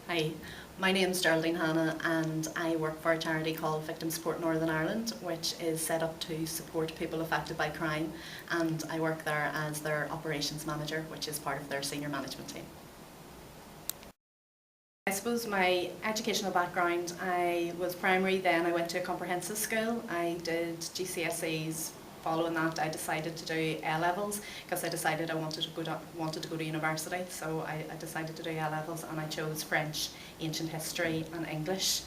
Hi, my name is Geraldine Hanna and I work for a charity called Victim Support Northern Ireland, which is set up to support people affected by crime, and I work there as their operations manager, which is part of their senior management team. I suppose my educational background, I was primary, then I went to a comprehensive school. I did GCSEs. Following that, I decided to do A-levels because I decided I wanted to go to university. So I decided to do A-levels and I chose French, Ancient History and English.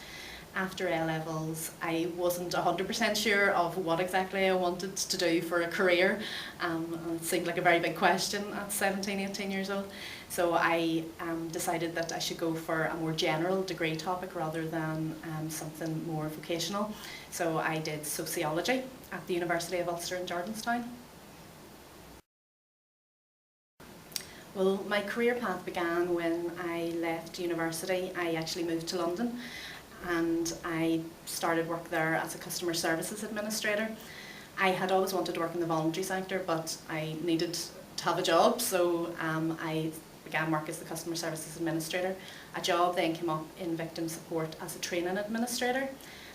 After A-levels, I wasn't 100% sure of what exactly I wanted to do for a career. It seemed like a very big question at 17, 18 years old. So I decided that I should go for a more general degree topic rather than something more vocational. So I did sociology at the University of Ulster in Jordanstown. Well, my career path began when I left university. I actually moved to London and I started work there as a customer services administrator. I had always wanted to work in the voluntary sector, but I needed to have a job, so I began work as the customer services administrator. A job then came up in victim support as a training administrator.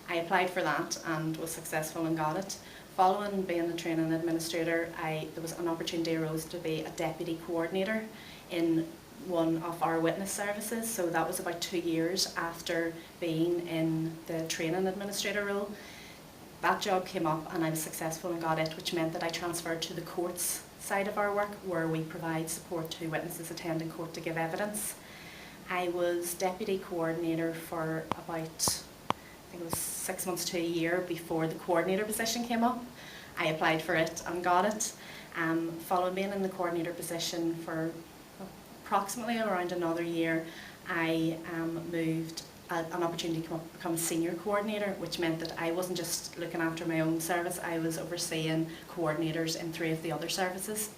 I applied for that and was successful and got it. Following being a training administrator, there was an opportunity arose to be a deputy coordinator in one of our witness services, so that was about 2 years after being in the training administrator role. That job came up and I was successful and got it, which meant that I transferred to the courts side of our work, where we provide support to witnesses attending court to give evidence. I was deputy coordinator for about, I think it was 6 months to a year before the coordinator position came up. I applied for it and got it. Following being in the coordinator position for approximately around another year, I moved an opportunity to become a senior coordinator, which meant that I wasn't just looking after my own service, I was overseeing coordinators in 3 of the other services.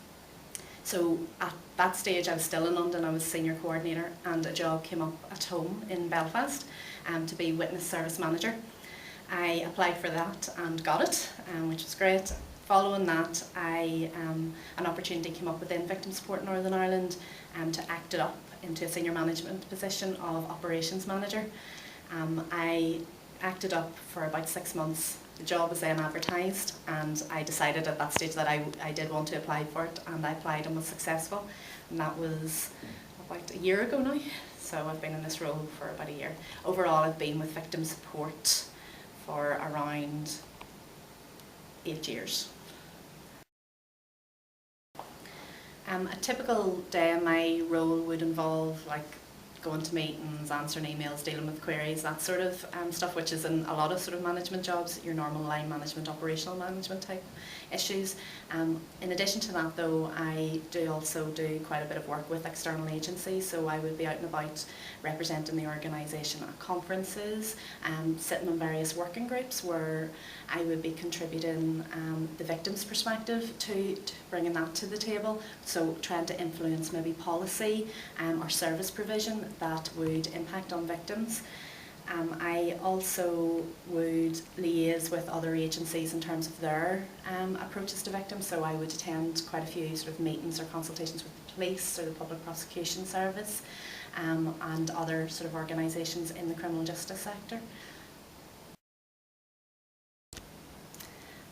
So at that stage I was still in London, I was senior coordinator, and a job came up at home in Belfast to be witness service manager. I applied for that and got it, which was great. Following that, an opportunity came up within Victim Support Northern Ireland to act it up into a senior management position of operations manager. I acted up for about 6 months. The job was then advertised and I decided at that stage that I did want to apply for it, and I applied and was successful, and that was about a year ago now. So I've been in this role for about a year. Overall I've been with Victim Support for around 8 years. A typical day in my role would involve going to meetings, answering emails, dealing with queries, that sort of stuff, which is in a lot of sort of management jobs, your normal line management, operational management type issues. In addition to that though, I do also do quite a bit of work with external agencies, so I would be out and about representing the organisation at conferences, sitting on various working groups where I would be contributing the victim's perspective to bringing that to the table, so trying to influence maybe policy or service provision that would impact on victims. I also would liaise with other agencies in terms of their approaches to victims, so I would attend quite a few sort of meetings or consultations with the police or the public prosecution service and other sort of organisations in the criminal justice sector.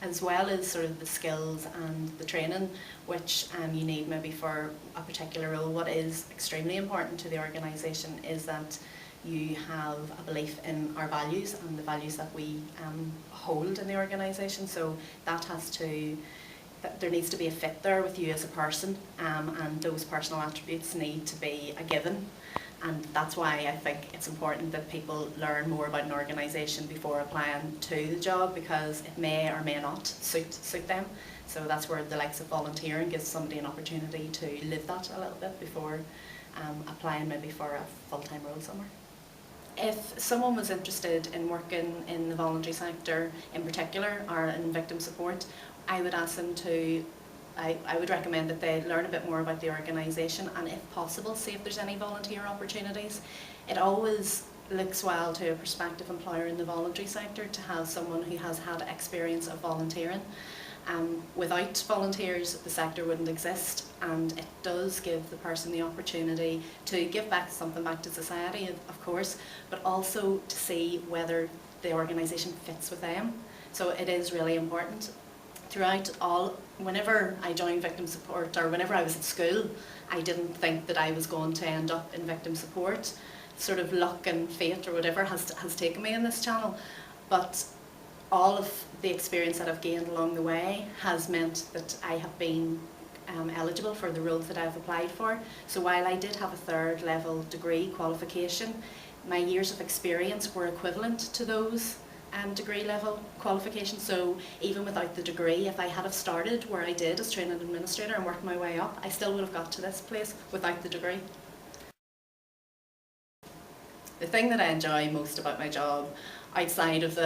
As well as sort of the skills and the training which you need maybe for a particular role, what is extremely important to the organisation is that you have a belief in our values and the values that we hold in the organisation. So there needs to be a fit there with you as a person, and those personal attributes need to be a given. And that's why I think it's important that people learn more about an organisation before applying to the job, because it may or may not suit them. So that's where the likes of volunteering gives somebody an opportunity to live that a little bit before applying maybe for a full-time role somewhere. If someone was interested in working in the voluntary sector in particular, or in victim support, I would ask them to I would recommend that they learn a bit more about the organisation, and if possible see if there's any volunteer opportunities. It always looks well to a prospective employer in the voluntary sector to have someone who has had experience of volunteering. Without volunteers, the sector wouldn't exist, and it does give the person the opportunity to give back something back to society, of course, but also to see whether the organisation fits with them. So it is really important. Whenever I joined victim support, or whenever I was at school, I didn't think that I was going to end up in victim support. Sort of luck and fate or whatever has taken me in this channel, but all of the experience that I've gained along the way has meant that I have been eligible for the roles that I've applied for. So while I did have a third level degree qualification, my years of experience were equivalent to those degree level qualifications. So even without the degree, if I had have started where I did as training administrator and worked my way up, I still would have got to this place without the degree. The thing that I enjoy most about my job, outside of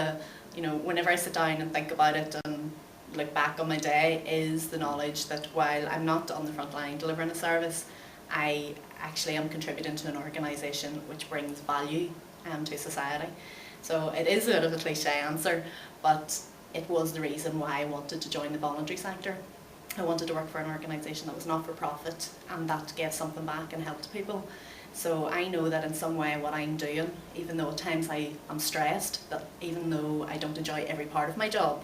whenever I sit down and think about it and look back on my day, is the knowledge that while I'm not on the front line delivering a service, I actually am contributing to an organisation which brings value to society. So it is a bit of a cliche answer, but it was the reason why I wanted to join the voluntary sector. I wanted to work for an organisation that was not for profit and that gave something back and helped people. So I know that in some way what I'm doing, even though at times I am stressed, that even though I don't enjoy every part of my job,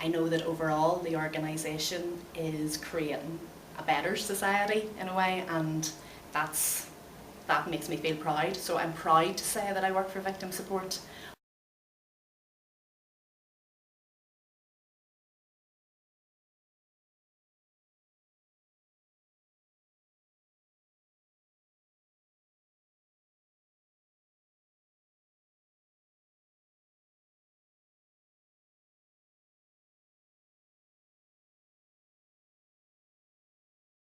I know that overall the organisation is creating a better society in a way, and that makes me feel proud. So I'm proud to say that I work for victim support,